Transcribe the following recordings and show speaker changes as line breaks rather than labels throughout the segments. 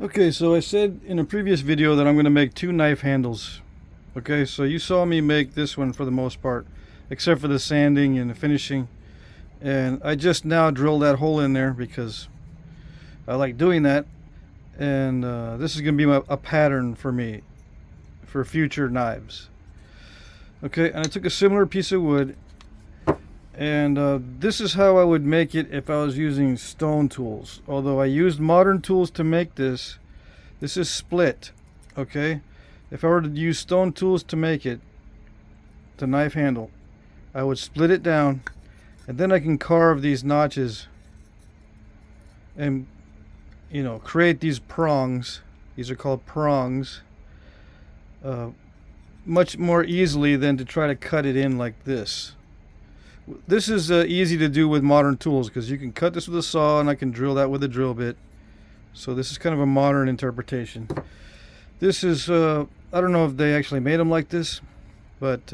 Okay, so I said in a previous video that I'm going to make two knife handles. Okay, so you saw me make this one for the most part, except for the sanding and the finishing. And I just now drilled that hole in there because I like doing that. And this is going to be a pattern for me for future knives. Okay, and I took a similar piece of wood, and this is how I would make it if I was using stone tools. Although I used modern tools to make this, this is split. Okay, if I were to use stone tools to make it, the knife handle, I would split it down, and then I can carve these notches and, you know, create these prongs. These are called prongs. Much more easily than to try to cut it in like this. This is easy to do with modern tools because you can cut this with a saw and I can drill that with a drill bit. So this is kind of a modern interpretation. This is, I don't know if they actually made them like this, but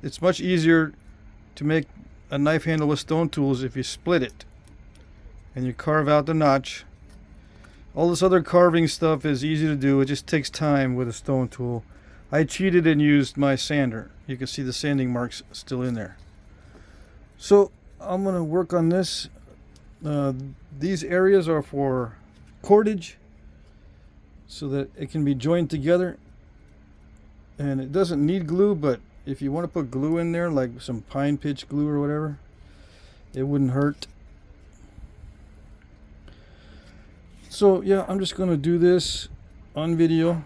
it's much easier to make a knife handle with stone tools if you split it and you carve out the notch. All this other carving stuff is easy to do. It just takes time with a stone tool. I cheated and used my sander. You can see the sanding marks still in there. So I'm going to work on this. These areas are for cordage so that it can be joined together. And it doesn't need glue, but if you want to put glue in there, like some pine pitch glue or whatever, it wouldn't hurt. So yeah, I'm just going to do this on video.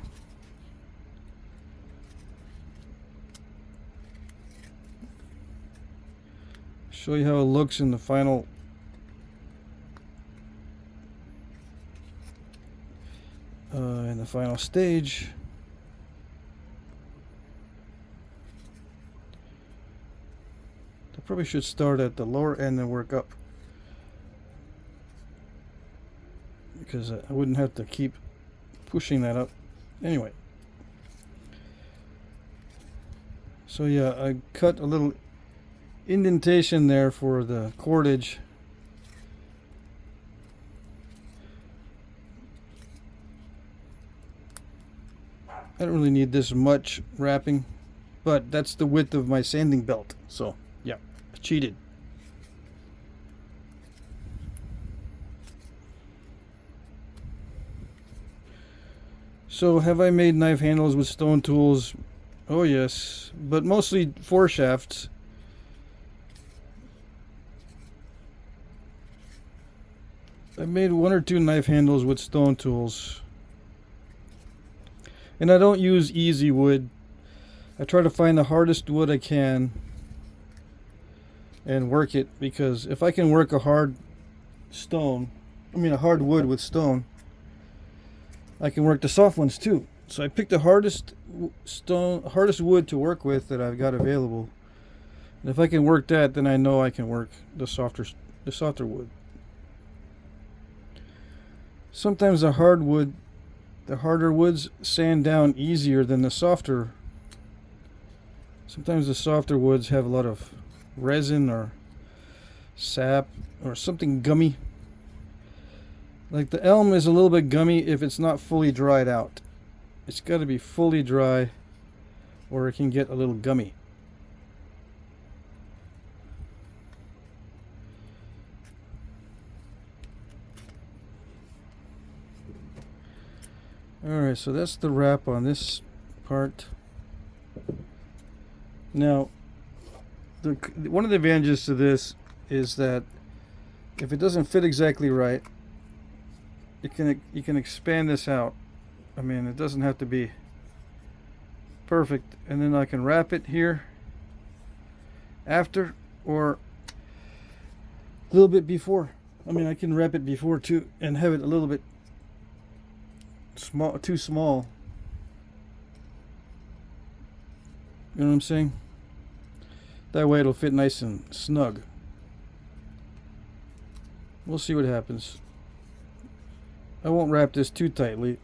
Show you how it looks in the final stage. I probably should start at the lower end and work up, because I wouldn't have to keep pushing that up. Anyway, so yeah, I cut a little indentation there for the cordage. I don't really need this much wrapping, but that's the width of my sanding belt. So yeah, I cheated. So have I made knife handles with stone tools? Oh yes, but mostly foreshafts. I made one or two knife handles with stone tools. And I don't use easy wood. I try to find the hardest wood I can and work it, because if I can work a hard wood with stone, I can work the soft ones too. So I picked the hardest wood to work with that I've got available. And if I can work that, then I know I can work the softer wood. Sometimes the harder woods sand down easier than the softer. Sometimes the softer woods have a lot of resin or sap or something gummy. Like the elm is a little bit gummy if it's not fully dried out. It's got to be fully dry or it can get a little gummy. Alright, so that's the wrap on this part. Now, one of the advantages to this is that if it doesn't fit exactly right, you can expand this out. I mean, it doesn't have to be perfect, and then I can wrap it here after, or a little bit before. I mean, I can wrap it before too and have it a little bit too small. You know what I'm saying? That way it'll fit nice and snug. We'll see what happens. I won't wrap this too tightly.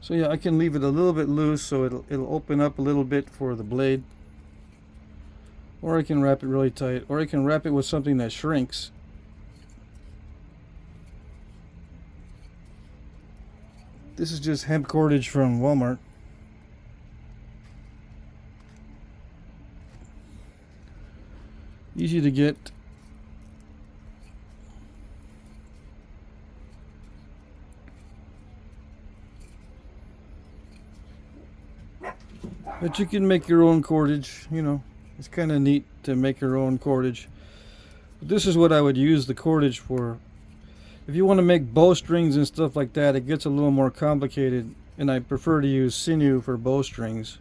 So yeah, I can leave it a little bit loose so it'll open up a little bit for the blade. Or I can wrap it really tight, or I can wrap it with something that shrinks. This is just hemp cordage from Walmart. Easy to get. But you can make your own cordage, you know. It's kind of neat to make your own cordage. But this is what I would use the cordage for. If you want to make bowstrings and stuff like that, it gets a little more complicated, and I prefer to use sinew for bowstrings.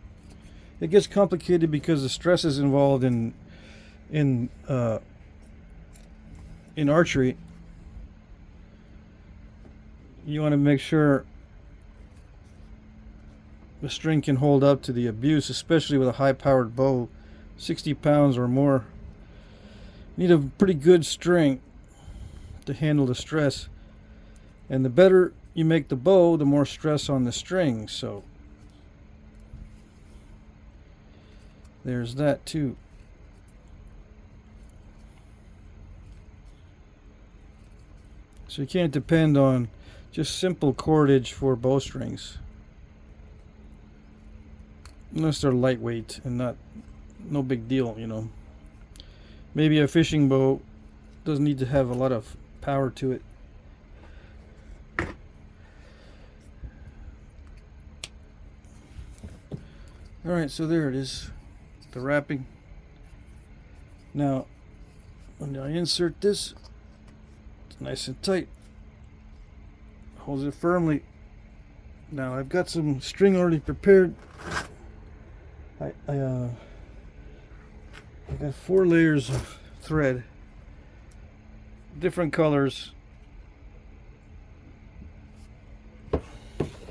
It gets complicated because the stress is involved in archery. You want to make sure the string can hold up to the abuse, especially with a high-powered bow, 60 pounds or more. You need a pretty good string to handle the stress, and the better you make the bow, the more stress on the string. So there's that too. So you can't depend on just simple cordage for bowstrings unless they're lightweight and no big deal, you know. Maybe a fishing bow doesn't need to have a lot of power to it. Alright, so there it is, the wrapping. Now when I insert this, it's nice and tight, holds it firmly. Now I've got some string already prepared. I got 4 layers of thread, different colors.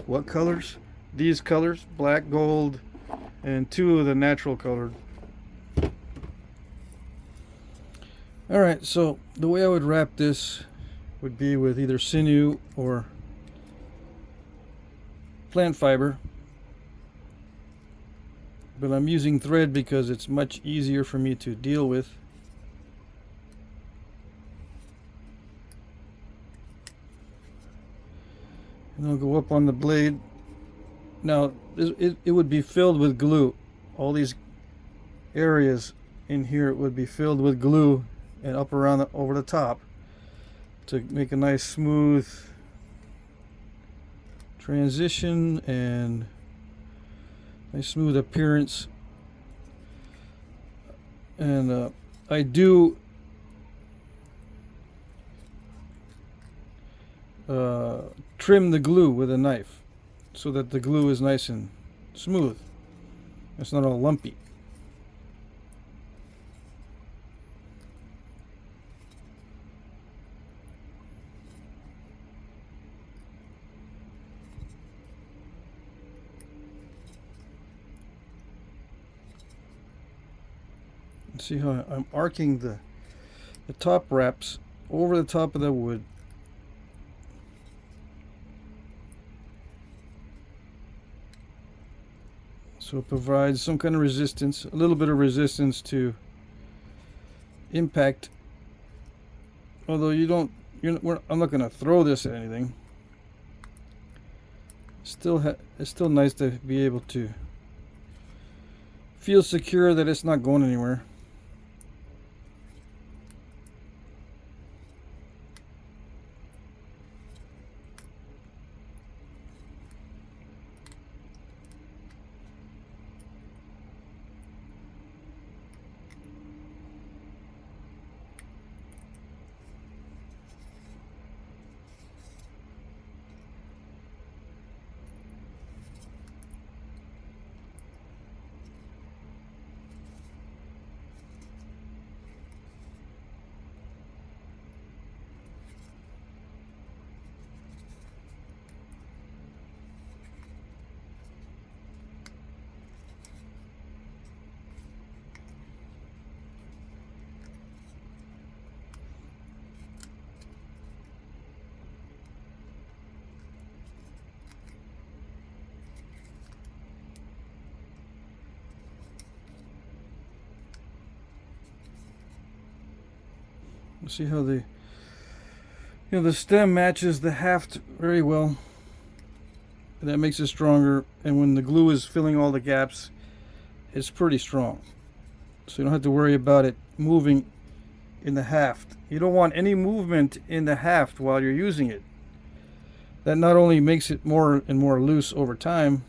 What colors? These colors, black, gold, and 2 of the natural colored. Alright, so the way I would wrap this would be with either sinew or plant fiber, but I'm using thread because it's much easier for me to deal with. And I'll go up on the blade. Now it would be filled with glue. All these areas in here would be filled with glue, and up around over the top to make a nice smooth transition and nice smooth appearance. And I do trim the glue with a knife so that the glue is nice and smooth. It's not all lumpy. See how I'm arcing the top wraps over the top of the wood. So it provides some kind of resistance, a little bit of resistance to impact. Although I'm not going to throw this at anything. It's still nice to be able to feel secure that it's not going anywhere. See how the stem matches the haft very well. That makes it stronger, and when the glue is filling all the gaps, it's pretty strong. So you don't have to worry about it moving in the haft. You don't want any movement in the haft while you're using it. That not only makes it more and more loose over time,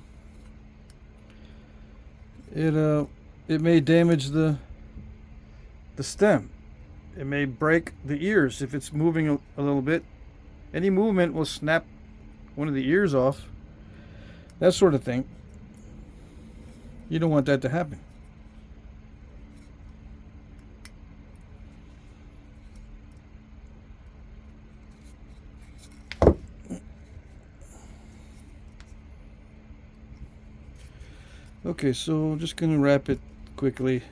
it may damage the stem. It may break the ears if it's moving a little bit. Any movement will snap one of the ears off. That sort of thing. You don't want that to happen. Okay, so I'm just going to wrap it quickly.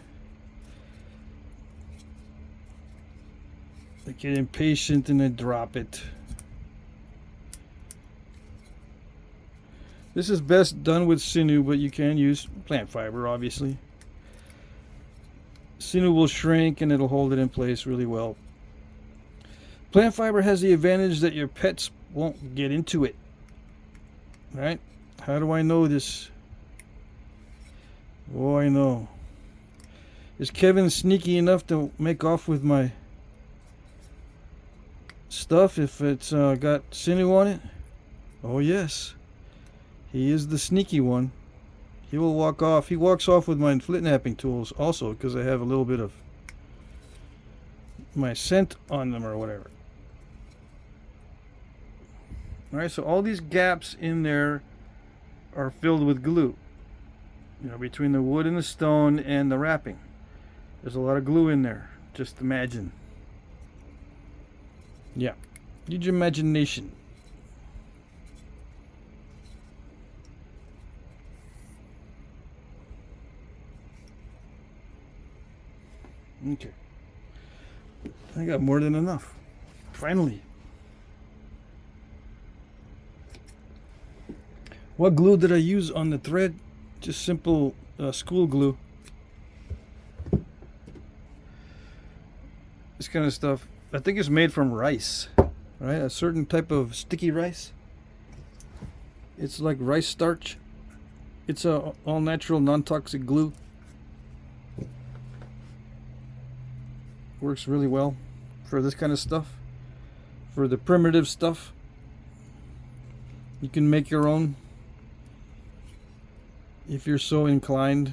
I get impatient and I drop it. This is best done with sinew, but you can use plant fiber, obviously. Sinew will shrink and it'll hold it in place really well. Plant fiber has the advantage that your pets won't get into it. Right? How do I know this? Oh, I know. Is Kevin sneaky enough to make off with my stuff if it's got sinew on it? Oh, yes. He is the sneaky one. He will walk off. He walks off with my Flintknapping tools also because I have a little bit of my scent on them or whatever. Alright, so all these gaps in there are filled with glue. You know, between the wood and the stone and the wrapping. There's a lot of glue in there. Just imagine. Yeah. Use your imagination. Okay. I got more than enough. Finally. What glue did I use on the thread? Just simple school glue. This kind of stuff. I think it's made from rice. Right? A certain type of sticky rice. It's like rice starch. It's a all natural non-toxic glue. Works really well for this kind of stuff. For the primitive stuff. You can make your own if you're so inclined.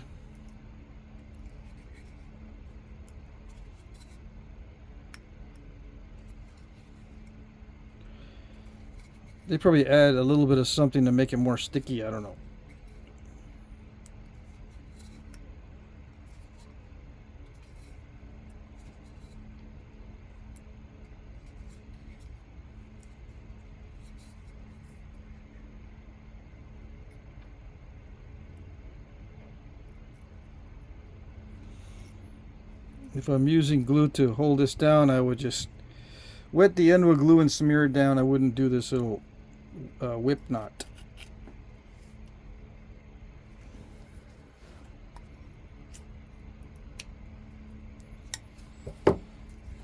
They probably add a little bit of something to make it more sticky, I don't know. If I'm using glue to hold this down, I would just wet the end with glue and smear it down. I wouldn't do this little whip knot.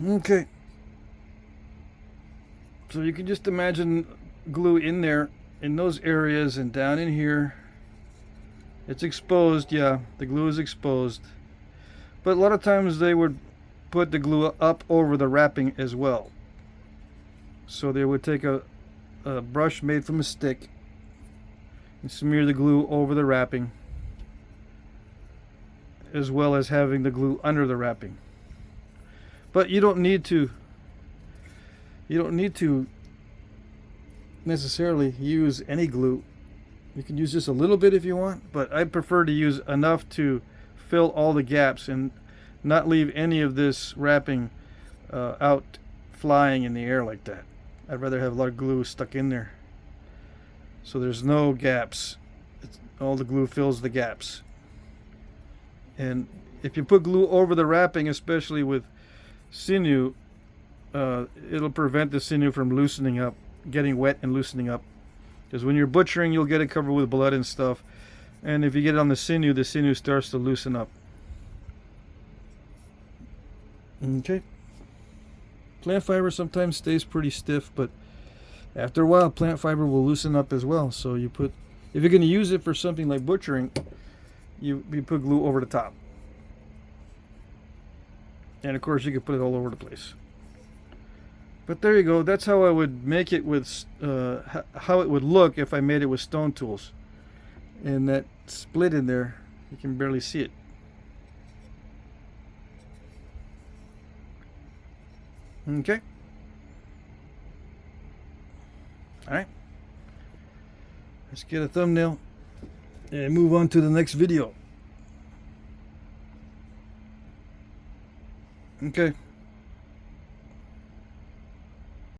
Okay. So you can just imagine glue in there, in those areas and down in here. It's exposed, yeah, the glue is exposed. But a lot of times they would put the glue up over the wrapping as well. So they would take a brush made from a stick and smear the glue over the wrapping, as well as having the glue under the wrapping. But you don't need to necessarily use any glue. You can use just a little bit if you want, but I prefer to use enough to fill all the gaps and not leave any of this wrapping out flying in the air like that. I'd rather have a lot of glue stuck in there so there's no gaps. All the glue fills the gaps. And if you put glue over the wrapping, especially with sinew, it'll prevent the sinew from loosening up, getting wet and loosening up. Because when you're butchering, you'll get it covered with blood and stuff. And if you get it on the sinew starts to loosen up. Okay. Plant fiber sometimes stays pretty stiff, but after a while plant fiber will loosen up as well. So you put, if you're going to use it for something like butchering, you put glue over the top. And of course you can put it all over the place. But there you go. That's how I would make it with, how it would look if I made it with stone tools. And that split in there, you can barely see it. Okay. Alright. Let's get a thumbnail and move on to the next video. Okay.